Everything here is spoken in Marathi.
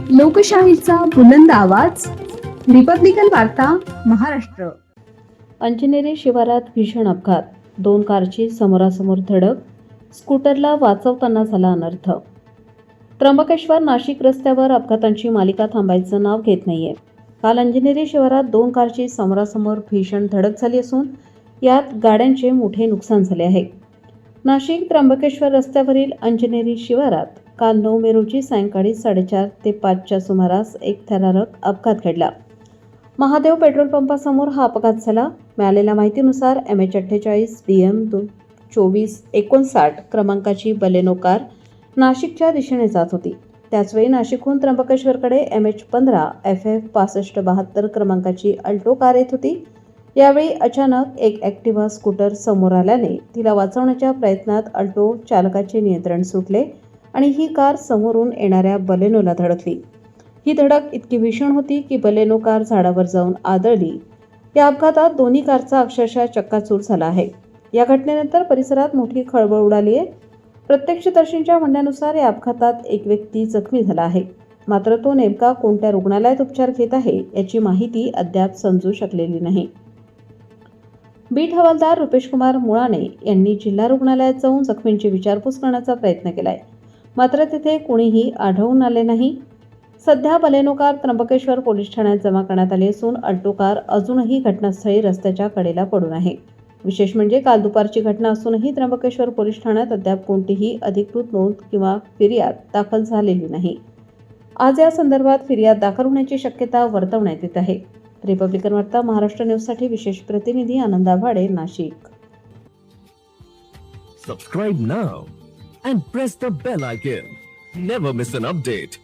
लोकशाहीचा बुलंद आवाज, रिपब्लिकन वार्ता, महाराष्ट्र. अंजनेरी शिवारात भीषण अपघात, 2 कारची समोरासमोर धडक, स्कूटरला वाचवताना झाला अनर्थ. त्र्यंबकेश्वर नाशिक रस्त्यावर अपघातांची मालिका थांबायचं नाव घेत नाहीये. काल अंजनेरी शिवारात 2 कारची समोरासमोर भीषण धडक झाली असून यात गाड्यांचे मोठे नुकसान झाले आहे. नाशिक त्र्यंबकेश्वर रस्त्यावरील अंजनेरी शिवारात काल 9 मे रोजी सायंकाळी 4:30 ते 5च्या सुमारास एक थरारक अपघात घडला. महादेव पेट्रोल पंपासमोर हा अपघात झाला. मिळालेल्या माहितीनुसार MH48 DM 2459 क्रमांकाची बलेनो कार नाशिकच्या दिशेने जात होती. त्याचवेळी नाशिकहून त्र्यंबकेश्वरकडे MH15 FF 6572 क्रमांकाची अल्टो कार येत होती. यावेळी अचानक एक ॲक्टिव्हा स्कूटर समोर आल्याने तिला वाचवण्याच्या प्रयत्नात अल्टो चालकाचे नियंत्रण सुटले आणि ही कार समोरून येणाऱ्या बलेनोला धडकली. ही धडक इतकी भीषण होती की बलेनो कार झाडावर जाऊन आदळली. या अपघातात दोन्ही कारचा अक्षरशः चक्काचूर झाला आहे. या घटनेनंतर परिसरात मोठी खळबळ उडाली आहे. प्रत्यक्षदर्शींच्या म्हणण्यानुसार या अपघातात एक व्यक्ती जखमी झाला आहे. मात्र तो नेमका कोणत्या रुग्णालयात उपचार घेत आहे याची माहिती अद्याप समजू शकलेली नाही. बीट हवालदार रुपेशकुमार मुळाणे यांनी जिल्हा रुग्णालयात जाऊन जखमींची विचारपूस करण्याचा प्रयत्न केलाय. मात्र तिथे कोणीही आढळून आले नाही. सध्या बलेनो कार त्र्यंबकेश्वर पोलीस ठाण्यात जमा करण्यात आली असून अल्टो कार अजूनही घटनास्थळी रस्त्याच्या कडेला पडून आहे. विशेष म्हणजे काल दुपारची घटना असूनही त्र्यंबकेश्वर पोलीस ठाण्यात अद्याप कोणतीही अधिकृत नोंद किंवा फिर्याद दाखल झालेली नाही. आज या संदर्भात फिर्याद दाखल होण्याची शक्यता वर्तवण्यात येत आहे. रिपब्लिकन वार्ता महाराष्ट्र न्यूजसाठी विशेष प्रतिनिधी आनंद आभाडे, Nashik. Subscribe now and press the bell icon. Never miss an update.